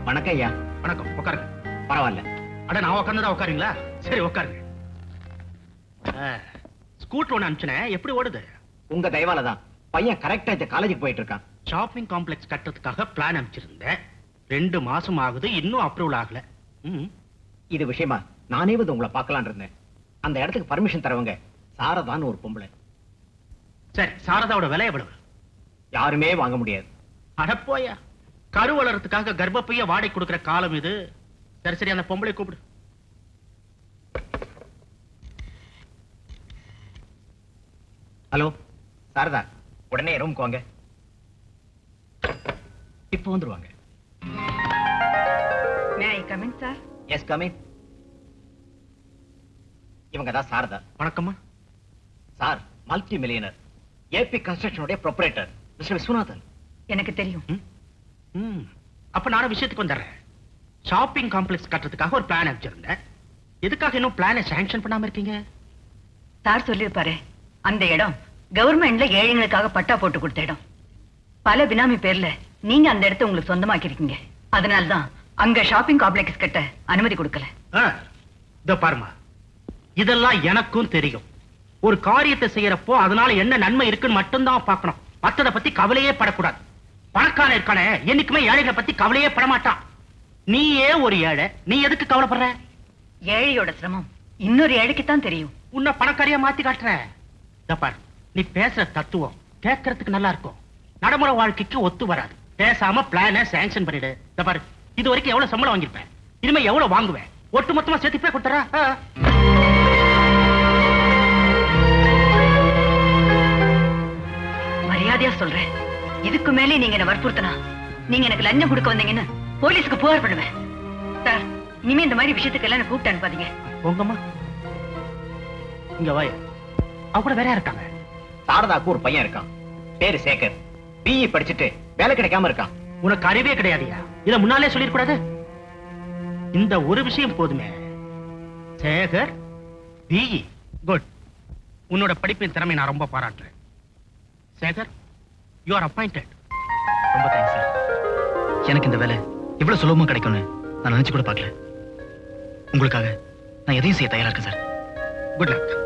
வணக்கம் ஐயா. வணக்கம், உட்காருங்க. பரவாயில்ல. அட நான் உட்கார்ந்தா உட்காருங்களா? சரி உட்காருங்க. ஸ்கூட்டர் ஒன்று அனுப்பிச்சேன், எப்படி ஓடுது? உங்க தயவால தான் பையன் கரெக்டா இந்த காலேஜுக்கு போயிட்டு இருக்கான். ஷாப்பிங் காம்ப்ளெக்ஸ் கட்டுறதுக்காக பிளான் அனுப்பிச்சிருந்தேன். 2 மாசம் ஆகுது, இன்னும் அப்ரூவல் ஆகல. இது விஷயமா நானே வந்து உங்களை பார்க்கலான் இருந்தேன். அந்த இடத்துக்கு பர்மிஷன் தரவங்க சாரதான்னு ஒரு பொம்பளை. சரி, சாரதாவோட விலை எவ்வளவு? யாருமே வாங்க முடியாது. அடப்போயா, கரு வளர்றதுக்காக கர்ப்பப்பைய வாடகை கொடுக்கிற காலம் இது. சரி சரி, அந்த பொம்பளை கூப்பிடு. ஹலோ சாரதா, உடனே ரூமுக்கு வாங்க. இப்போ வந்துருவாங்க. May I come in, sir? Yes coming. இவங்க தான் சாரதா. வணக்கம்மா. சார் மல்டி மில்லியனர், ஏபி கன்ஸ்ட்ரக்ஷனுடைய ப்ரொப்ரேட்டர் மிஸ்டர் விஸ்வநாதன். எனக்கு தெரியும். அப்ப நானும் விஷயத்துக்கு வந்துடுறேன். ஷாப்பிங் காம்ப்ளெக்ஸ் கட்டுறதுக்காக ஒரு பிளான் அனுப்பிச்சிருந்தேன். எதுக்காக இன்னும் பிளானை சாங்ஷன் பண்ணாம இருக்கீங்க? சார் சொல்லிருப்பாரு, அந்த இடம் கவர்மெண்ட்ல ஏழைங்களுக்காக பட்டா போட்டு கொடுத்த இடம். பல பினாமி பேர்ல நீங்க அந்த இடத்தை உங்களுக்கு சொந்தமாக்கி இருக்கீங்க. அதனால்தான் அங்க ஷாப்பிங் காம்ப்ளெக்ஸ் கட்ட அனுமதி கொடுக்கல. இதோ பாருமா, இதெல்லாம் எனக்கும் தெரியும். ஒரு காரியத்தை செய்யறப்போ அதனால என்ன நன்மை இருக்குன்னு மட்டும்தான் பார்க்கணும். மத்தத பத்தி கவலையே படக்கூடாது. பணக்காரன் இருக்கானே, என்னைக்குமே ஏழைகளை பத்தி கவலையே படமாட்டான். நீயே ஒரு ஏழை, நீ எதுக்கு கவலைப்படுற? ஏழையோட சிரமம் இன்னொரு ஏழைக்குத்தான் தெரியும். உன்னை பணக்காரியா மாத்தி காட்டுற. இதோ பாரு, நீ பேசுற தத்துவம் கேட்கறதுக்கு நல்லா இருக்கும், நடைமுறை வாழ்க்கைக்கு ஒத்து வராது. பேசாம பிளான சாங்ஷன் பண்ணிடு. இதோ பாரு, இது வரைக்கும் எவ்வளவு சம்பளம் வாங்கிருப்பேன், இனிமே எவ்வளவு வாங்குவேன், ஒட்டு மொத்தமா சேர்த்து போய் கொடுத்துறா. மரியாதையா சொல்றேன், இதுக்கு மேலே நீங்க என்ன வற்புறுத்தினா, நீங்க எனக்கு லஞ்சம் கொடுக்க வந்தீங்கன்னு போலீஸ்க்கு புகார் பண்ணுவேன். சார், இனிமே இந்த மாதிரி விஷயத்துக்கு எல்லாம் கூப்பிட்டு அனுப்பாதீங்க. உங்கம்மா இங்க வாய. அவ கூட வேற இருக்காங்க. சாரதாக்கு ஒரு பையன் இருக்கான், பேரு சேகர். பிஇ படிச்சுட்டு வேலை கிடைக்காம இருக்கான். உனக்கு அறிவே கிடையாதுயா? இத முன்னாலே சொல்லிருக்கூடாது. இந்த ஒரு விஷயம் போதுமே. Sekar BE, good. உன்னோட படிப்பின் திறமை நான் ரொம்ப பாராட்டுறேன். Sekar, you are appointed. ரொம்ப தேங்க்ஸ் சார். எனக்கு இந்த வேலை இவ்வளவு சுலபமா கிடைக்கும்னு நான் நினைச்சு கூட பார்க்கல. உங்களுக்காக நான் எதையும் செய்ய தயாரா இருக்கேன் சார். Good luck.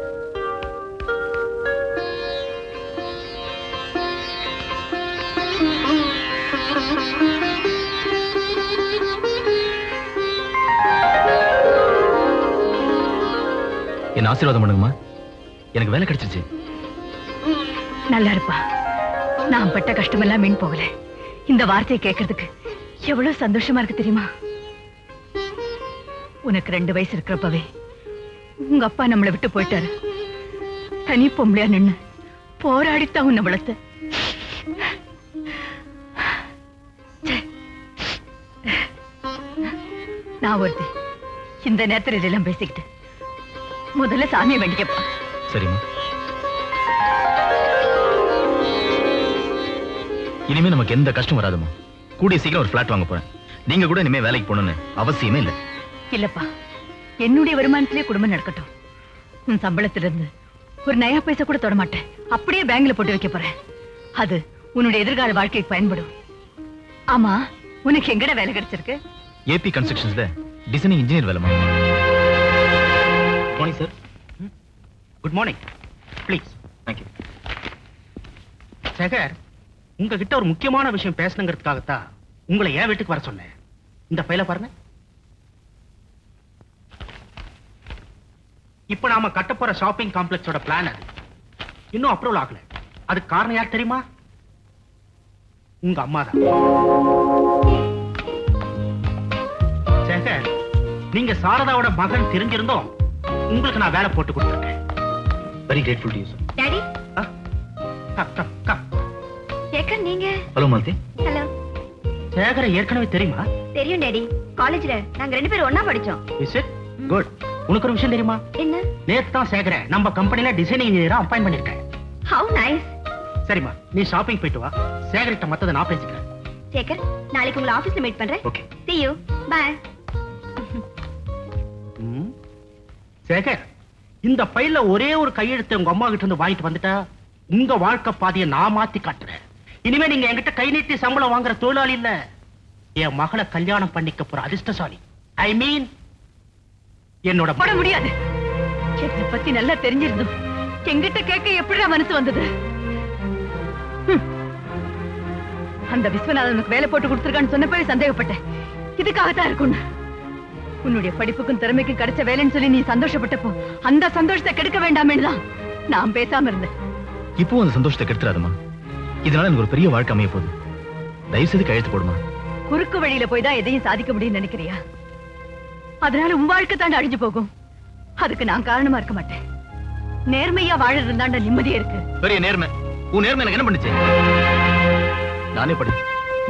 என்ன ஆசீர்வாதம் பண்ணுங்கம்மா, எனக்கு வேலை கிடைச்சிருச்சு. நல்லா இருப்பா. நான் பட்ட கஷ்டமெல்லாம் மீன் போகல. இந்த வார்த்தையை கேட்கறதுக்கு எவ்வளவு சந்தோஷமா இருக்கு தெரியுமா? உனக்கு 2 வயசு இருக்கிறப்பவே உங்க அப்பா நம்மளை விட்டு போயிட்டாரு. தனி பொம்பளையா நின்னு போராடித்தான் உன்னை வளர்த்த. நான் ஒருத்தி இந்த நேரத்தில் இதெல்லாம் பேசிக்கிட்டு முதல்ல சாமியை வேண்டிக்கப்பா. சரிம்மா, இனிமே நமக்கு எந்த கஷ்டம் வராதுமா. கூடிய சீக்கிரம் ஒரு பிளாட் வாங்க போறேன். நீங்க கூட இனிமே வேலைக்கு போகணும்னு அவசியமே இல்லை. இல்லப்பா, என்னுடைய வருமானத்திலே குடும்பம் நடக்கட்டும். உன் சம்பளத்திலிருந்து ஒரு நயா பைசா கூட தொட மாட்டேன். அப்படியே பேங்க்ல போட்டு வைக்க போறேன். அது உன்னுடைய எதிர்கால வாழ்க்கைக்கு பயன்படும். ஆமா, உனக்கு எங்கட வேலை கிடைச்சிருக்கு? ஏபி கன்ஸ்ட்ரக்ஷன்ஸ்ல டிசைனிங் இன்ஜினியர் வேலைமா. Morning sir. Good morning. Please. Thank you. Sekar, உங்ககிட்ட ஒரு முக்கியமான விஷயம் பேசணுங்கிறதுக்காகத்தான் உங்களை ஏன் வீட்டுக்கு வர சொன்னேன். இந்த ஃபைலை பாருங்க. இப்ப நாம கட்ட போற ஷாப்பிங் காம்ப்ளெக்ஸோட பிளான் அது இன்னும் அப்ரூவல் ஆகல. அதுக்கு காரணம் யார் தெரியுமா? உங்க அம்மா தான். சேகர், நீங்க சாரதாவோட மகன் தெரிஞ்சிருந்தோம் உங்களுக்கு நான் வேலை போட்டு கொடுத்துருக்கேன். Very grateful to you sir. Daddy, come. Sekar நீங்க? ஹலோ மாலதி. ஹலோ. சேகரை ஏற்கனவே தெரியுமா? தெரியும் டாடி. காலேஜ்ல நாங்க 2 பேரும் ஒண்ணா படிச்சோம். Is it good. உனக்கு ஒரு விஷயம் தெரியுமா? என்ன? நேத்து தான் சேகரை நம்ம கம்பெனில டிசைனிங் இன்ஜினியரா அப்பாயிண்ட் பண்ணிருக்கேன். How nice. சரிம்மா, நீ ஷாப்பிங் போயிட்டு வா. சேகர்கிட்ட மத்தத நான் பேசிக்கிறேன். சேகர், நாளைக்கு உங்களை ஆபீஸ்ல மீட் பண்றேன். Okay. See you. Bye. Sekar, இந்த ஃபைல்ல ஒரே ஒரு கையெழுத்து உங்க அம்மா கிட்ட இருந்து வாங்கிட்டு வந்துட்டா உங்க வாழ்க்கை பாதையை நான் மாத்தி காட்டுறேன். இனிமே நீங்க என்கிட்ட கை நீட்டி சம்பளம் வாங்குற தொழிலாளி இல்ல, என் மகளை கல்யாணம் பண்ணிக்க போற அதிர்ஷ்டசாலி. ஐ மீன் என்னோட போட முடியாது. என்னை பத்தி நல்லா தெரிஞ்சிருந்தோம். எங்கிட்ட கேட்க எப்படிடா மனசு வந்தது? அந்த விஸ்வநாதன் உனக்கு வேலை போட்டு கொடுத்துருக்கான்னு சொன்ன போய் சந்தேகப்பட்டேன். இதுக்காகத்தான் இருக்கும். உன்னுடைய படிப்புக்கும் திறமைக்கும் கிடைச்ச வேலைன்னு சொல்லி நீ சந்தோஷப்பட்டப்போ அந்த சந்தோஷத்தை கெடுக்க வேண்டாமேன்னு தான் நான் பேசாம இருந்தேன். இப்போ அந்த சந்தோஷத்தை கெடுத்துறாதுமா. இதனால எனக்கு ஒரு பெரிய வாழ்க்கை அமைய போகுது. தயவு செய்து கையெழுத்து போடுமா. குறுக்கு வழியில போய் தான் எதையும் சாதிக்க முடியும்னு நினைக்கிறியா? அதனால உன் வாழ்க்கை தாண்ட அழிஞ்சு போகும். அதுக்கு நான் காரணமா இருக்க மாட்டேன். நேர்மையா வாழறது தாண்ட நிம்மதியா இருக்கு. பெரிய நேர்மை. உன் நேர்மை எனக்கு என்ன பண்ணுச்சு?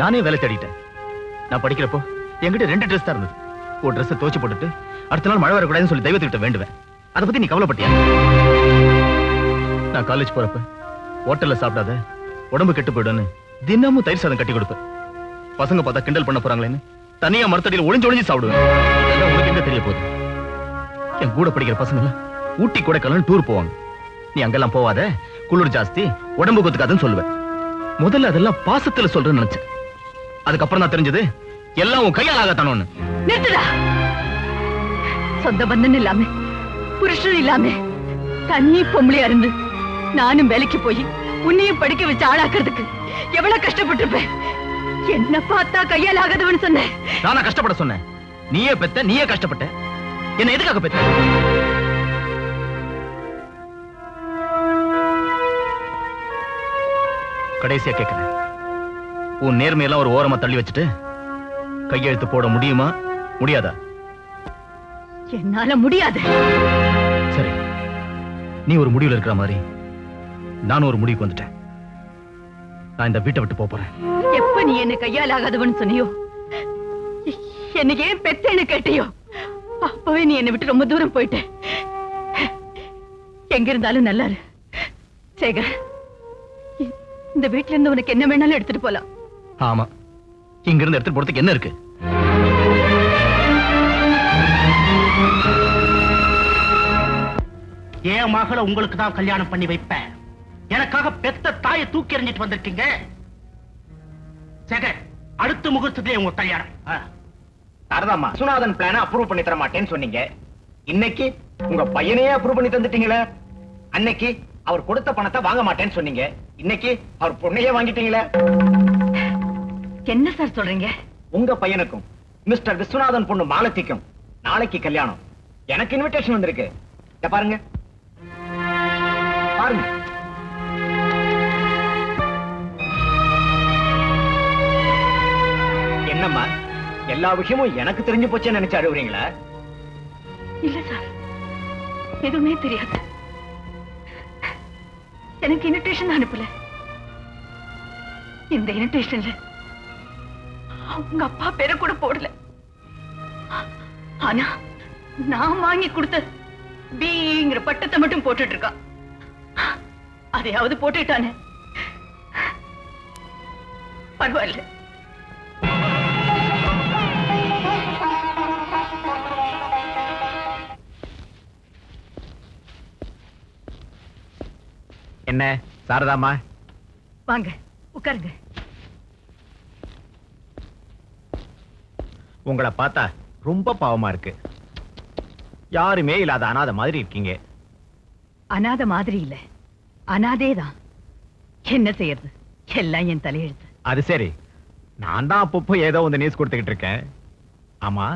நானே வேலை தேடிட்டேன். நான் படிக்கிறப்போ என்கிட்ட 2 ட்ரெஸ் தான் இருந்தது. ஒரு ட்ரெஸ் துவச்சு போட்டுட்டு அடுத்த நாள் மழை வரக்கூடாதுன்னு சொல்லி தெய்வத்திட்ட வேண்டுவேன். அதை பத்தி நீ கவலைப்பட்டியா? நான் காலேஜ் போறப்ப ஹோட்டல்ல சாப்பிடாத உடம்பு கெட்டு போயிடுன்னு தினமும் தயிர் சாதம் கட்டி கொடுப்பேன். பசங்க பார்த்தா கிண்டல் பண்ண போறாங்களேன்னு தனியா மரத்தடியில் ஒளிஞ்சு சாப்பிடுவேன். இதெல்லாம் உனக்கு எங்க தெரிய போகுது? என் கூட படிக்கிற பசங்க எல்லாம் ஊட்டி கொடைக்கானல் டூர் போவாங்க. நீ அங்கெல்லாம் போவாத, குளிர் ஜாஸ்தி, உடம்பு கொத்துக்காதுன்னு சொல்லுவேன். முதல்ல அதெல்லாம் பாசத்துல சொல்றேன்னு நினைச்சேன். அதுக்கப்புறம் தான் தெரிஞ்சது எல்லாம் உன் கையால் ஆகத்தானோன்னு. நிறுத்துடா. சொந்த பந்தன் இல்லாம புருஷன் இல்லாம தனி பொம்பளையா இருந்து நானும் வேலைக்கு போய் உன்னையும் படிக்க வச்சு ஆளாக்குறதுக்கு எவ்வளவு கஷ்டப்பட்டிருப்பேன். என்ன பார்த்தா கையால் ஆகாதவன்னு சொன்னேன். நானா கஷ்டப்பட சொன்னேன்? நீயே பெத்த, நீயே கஷ்டப்பட்ட. என்ன எதுக்காக பெத்த? கடைசியா கேட்கிறேன், உன் நேர்மையெல்லாம் ஒரு ஓரமா தள்ளி வச்சுட்டு கையெழுத்து போட முடியுமா முடியாதா? என்னால முடியாது. சரி, நீ ஒரு முடிவுல இருக்கிற மாதிரி நானும் ஒரு முடிவுக்கு வந்துட்டேன். நான் இந்த வீட்டை விட்டு போறேன். எப்ப நீ என்ன கையால் ஆகாதவன்னு சொன்னியோ, என்ன ஏன் பெத்தேன்னு கேட்டியோ, அப்பவே நீ என்னை விட்டு ரொம்ப தூரம் போயிட்ட. எங்க இருந்தாலும் நல்லா இரு சேகர். இந்த வீட்டுல இருந்து உனக்கு என்ன வேணாலும் எடுத்துட்டு போலாம். ஆமா, இங்க இருந்து எடுத்துட்டு போறதுக்கு என்ன இருக்கு? என் மகளை உங்களுக்கு தான் கல்யாணம் பண்ணி வைப்பேன். எனக்காக பெத்த தாயை தூக்கி எறிஞ்சிட்டு வந்திருக்கீங்க. சேகர், அடுத்த முகூர்த்தத்திலே உங்க கல்யாணம். சாரதாம்மா, விஸ்வநாதன் பிளான அப்ரூவ் பண்ணி தர மாட்டேன்னு சொன்னீங்க. இன்னைக்கு உங்க பையனையே அப்ரூவ் பண்ணி தந்துட்டீங்களே. அன்னைக்கு அவர் கொடுத்த பணத்தை வாங்க மாட்டேன்னு சொன்னீங்க. இன்னைக்கு அவர் பொண்ணையே வாங்கிட்டீங்களே. என்ன சார் சொல்றீங்க? உங்க பையனுக்கும் மிஸ்டர் விஸ்வநாதன் பொண்ணு மாலத்திக்கும் நாளைக்கு கல்யாணம். எனக்கு இன்விடேஷன் வந்திருக்கு. இத பாருங்க பாருங்க. என்னம்மா, எல்லா விஷயமும் எனக்கு தெரிஞ்சு போச்சேன்னு நினைச்சு அழுவுறீங்களா? இல்ல சார், எதுவுமே தெரியாது. எனக்கு இன்விடேஷன் அனுப்பல. இந்த இன்விடேஷன்ல உங்க அப்பா பேரை கூட போடல. ஆனா நான் வாங்கி கொடுத்த பிங்கிற பட்டத்தை மட்டும் போட்டுட்டு இருக்கான். அதையாவது போட்டுட்டானே, பரவாயில்ல. என்ன சாரதாம்மா, வாங்க உட்காருங்க. உங்களை பார்த்தா ரொம்ப பாவமா இருக்கு. யாருமே இல்லாத அனாதை மாதிரி இருக்கீங்க. அனாதை மாதிரி இல்ல, அனாதேதான். என்ன செய்யறது, எல்லாம் என் தலையெழுத்து. அது சரி, நான் தான் அப்பப்போ ஏதோ வந்து நியூஸ் கொடுத்துக்கிட்டு இருக்கேன். ஆமா,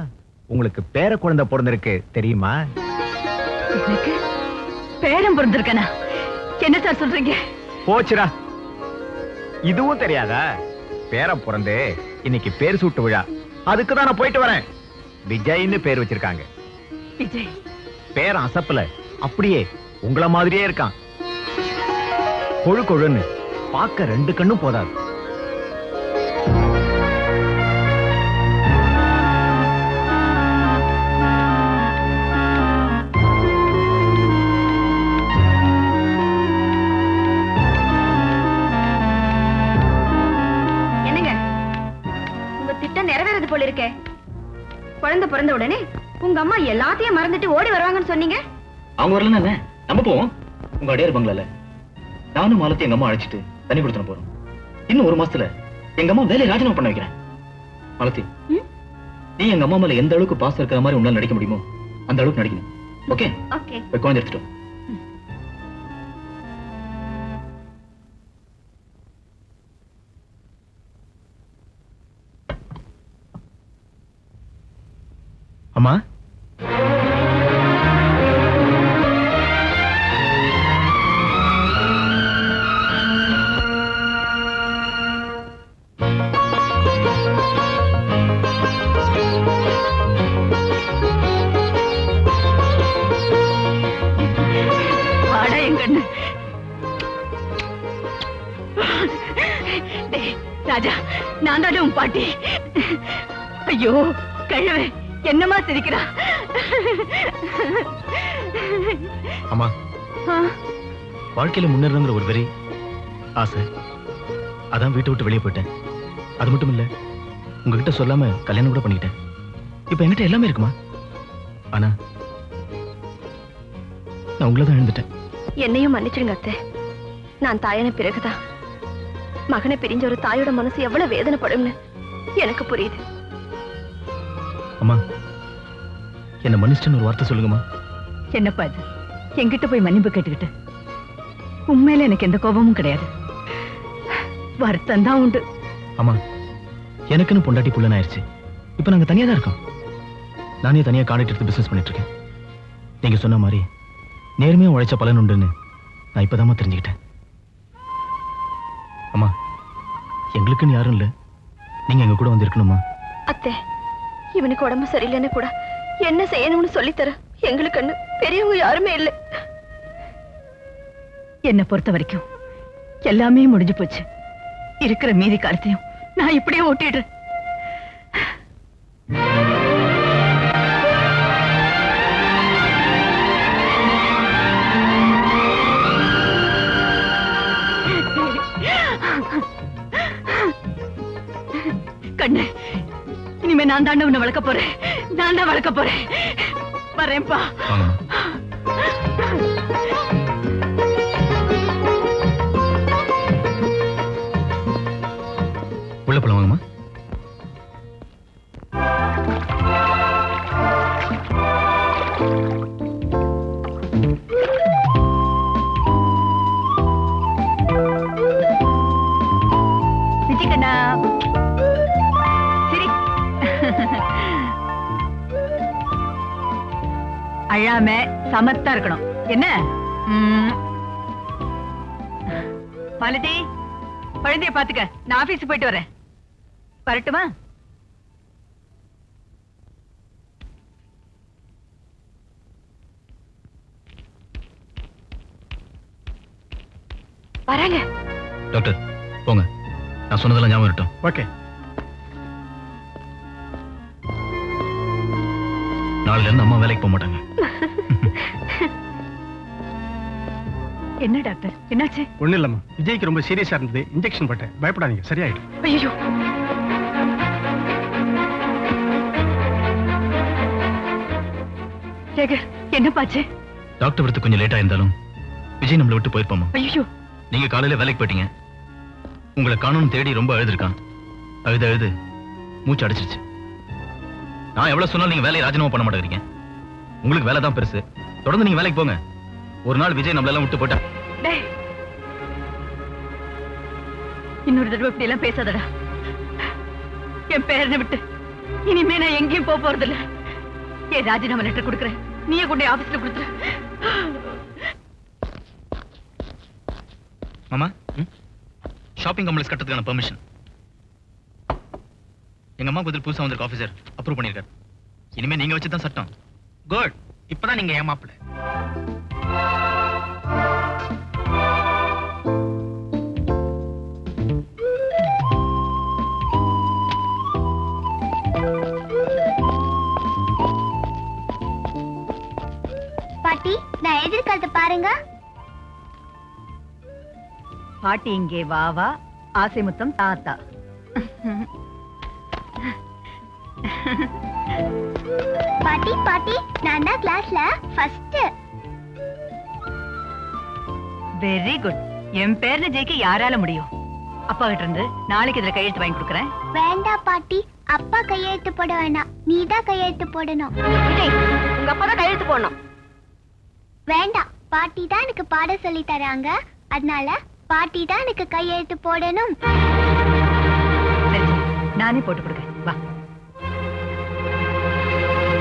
உங்களுக்கு பேர குழந்தை பிறந்திருக்கு தெரியுமா? எனக்கு பேரம் பிறந்திருக்கனா? என்ன சார் சொல்றீங்க? போச்சுரா, இதுவும் தெரியாதா? பேர பிறந்து இன்னைக்கு பேர் சூட்டு விழா. அதுக்குதான் நான் போயிட்டு வரேன். விஜய்னு பேர் வச்சிருக்காங்க. விஜய் பேர் அசப்பல அப்படியே உங்கள மாதிரியே இருக்கான். கொழு கொழுன்னு பார்க்க 2 கண்ணும் போதாது. என்னங்க, உங்க திட்டம் நிறைவேறது போல இருக்கே. குழந்தை பிறந்த உடனே உங்க அம்மா எல்லாத்தையும் மறந்துட்டு ஓடி வருவாங்கன்னு சொன்னீங்க. அவங்க வரலன்னா நம்ம போவோம். உங்க அடையார் பங்களால நானும் மாலத்தை எங்க அம்மா அழைச்சிட்டு தண்ணி கொடுத்துன போறோம். இன்னும் 1 மாசத்துல எங்க அம்மா வேலையை ராஜினாமா பண்ண வைக்கிறேன். மாலதி, ம்? நீ எங்க அம்மா மேல எந்த அளவுக்கு பாசம் இருக்கிற மாதிரி உன்னால நடிக்க முடியுமோ அந்த அளவுக்கு நடிக்கணும். ஓகே? ஓகே. போய் குழந்தை எடுத்துட்டு வா. அம்மா, வாடா என் கண்ணு. டேய், ராஜா, நான் தானே உன் பாட்டி. ஐயோ கழுவே, என்னமா சிரிக்கிறா? அம்மா, ஆ, வாழ்க்கையில முன்னேறணுங்கிற ஒரு வெறி ஆசை, அதான் வீட்டை விட்டு வெளியே போயிட்டேன். அது மட்டும் இல்ல, உங்ககிட்ட சொல்லாம கல்யாணம் கூட பண்ணிக்கிட்டேன். இப்ப என்கிட்ட எல்லாமே இருக்குமா? ஆனா நான் உங்களை தான் எழுந்துட்டேன். என்னையும் மன்னிச்சிடுங்க அத்தை. நான் தாயான பிறகுதான் மகனை பிரிஞ்ச ஒரு தாயோட மனசு எவ்வளவு வேதனைப்படும்னு எனக்கு புரியுது. அம்மா, என்ன மன்னிச்சிட்டேன்னு ஒரு வார்த்தை சொல்லுங்கம்மா. என்னப்பா இது? என்கிட்ட போய் மன்னிப்பு கேட்டுக்கிட்டு உண்மையில எனக்கு எந்த கோபமும் கிடையாது. வருத்தம் தான் உண்டு. அம்மா, எனக்குன்னு பொண்டாட்டி புள்ளன் ஆயிடுச்சு. இப்ப நாங்க தனியா தான் இருக்கோம். நானே தனியா கான்ட்ராக்ட் எடுத்து பிசினஸ் பண்ணிட்டு இருக்கேன். நீங்க சொன்ன மாதிரி நேர்மையா உழைச்ச பலன் உண்டுன்னு நான் இப்பதாம்மா தெரிஞ்சுக்கிட்டேன். அம்மா, எங்களுக்குன்னு யாரும் இல்ல, நீங்க எங்க கூட வந்து இருக்கணுமா? அத்தை, இவனுக்கு உடம்பு சரியில்லைன்னு கூட என்ன செய்யணும்னு சொல்லித்தர எங்களுக்கு பெரியவங்க யாருமே இல்லை. என்னை பொறுத்த வரைக்கும் எல்லாமே முடிஞ்சு போச்சு. இருக்கிற மீதி காலத்தையும் நான் இப்படியே ஓட்டிடுறேன். கண்ணு, இனிமே நான் தாண்ட உன்னை வளர்க்க போறேன். நான் தான் வளர்க்க போறேன். வரேன்ப்பா. வாங்கம்மா. உள்ள போலாம் வாங்கம்மா. விஜய் கண்ணா, சரி. அழாம சமத்தா இருக்கணும். என்ன? மாலதி, குழந்தைய பாத்துக்க. நான் ஆபீஸ் போயிட்டு வரேன். வரட்டுமா? வராங்க. டாக்டர், போங்க. நான் சொன்னதெல்லாம் ஞாபகம் இருக்கட்டும். ஓகே. நாளைல இருந்து அம்மா வேலைக்கு போக மாட்டாங்க. என்ன டாக்டர், என்னாச்சு? ஒண்ணு இல்லம்மா, விஜய்க்கு ரொம்ப சீரியஸா இருந்தது. இன்ஜெக்ஷன் போட்டேன். பயப்படாதீங்க, சரியாயிடும். ஐயோ, சேகர், என்னப்பாச்சு? டாக்டர் வரது கொஞ்சம் லேட்டா இருந்தாலும் விஜய் நம்மளை விட்டு போயிருப்பாமா. ஐயோ, நீங்க காலையில வேலைக்கு போயிட்டீங்க. உங்களை காணணும் தேடி ரொம்ப அழுதுருக்கான். அழுது மூச்சு அடைச்சிருச்சு. நான் எவ்வளவு சொன்னாலும் நீங்க வேலையை ராஜினாமா பண்ண மாட்டேங்கிறீங்க. உங்களுக்கு வேலை தான் பெருசு. தொடர்ந்து நீங்க வேலைக்கு போங்க. ஒரு நாள் விஜய் நம்மளெல்லாம் விட்டு போட்டா. டேய், இன்னொரு தடவை இப்படி எல்லாம் பேசாதடா. என் பேரனை விட்டு இனிமே நான் எங்கேயும் போக போறதில்ல. ஏன் ராஜினாமா லெட்டர் கொடுக்குறேன், நீயே கொண்டு ஆபீஸ்ல கொடுத்துரு. மாமா, ஷாப்பிங் காம்ப்ளெக்ஸ் கட்டறதுக்கான பெர்மிஷன் எங்க அம்மா பதில் புதுசா வந்திருக்க ஆபீசர் அப்ரூவ் பண்ணிருக்காரு. இனிமே நீங்க வச்சு தான் சட்டம். குட். இப்பதான் நீங்க ஏமாப்பல. பாட்டி, நான் எதிர்காலத்தை பாருங்க. பாட்டி இங்கே வா வா, ஆசை முத்தம் தாத்தா. பாட்டி பாட்டி, நான் தான் கிளாஸ்ல ஃபர்ஸ்ட். Very good. என் பேர்ல ஜெயிக்க யாரால முடியும்? அப்பா கிட்ட இருந்து நாளைக்கு இதுல கையெழுத்து வாங்கி கொடுக்குறேன். வேண்டாம் பாட்டி, அப்பா கையெழுத்து போட வேணாம், நீதான் கையெழுத்து போடணும். உங்க அப்பா தான் கையெழுத்து போடணும். வேண்டாம், பாட்டி தான் எனக்கு பாடம் சொல்லி தராங்க, அதனால பாட்டி தான் எனக்கு கையெழுத்து போடணும். சரி, நானே போட்டு கொடுக்குறேன். வா.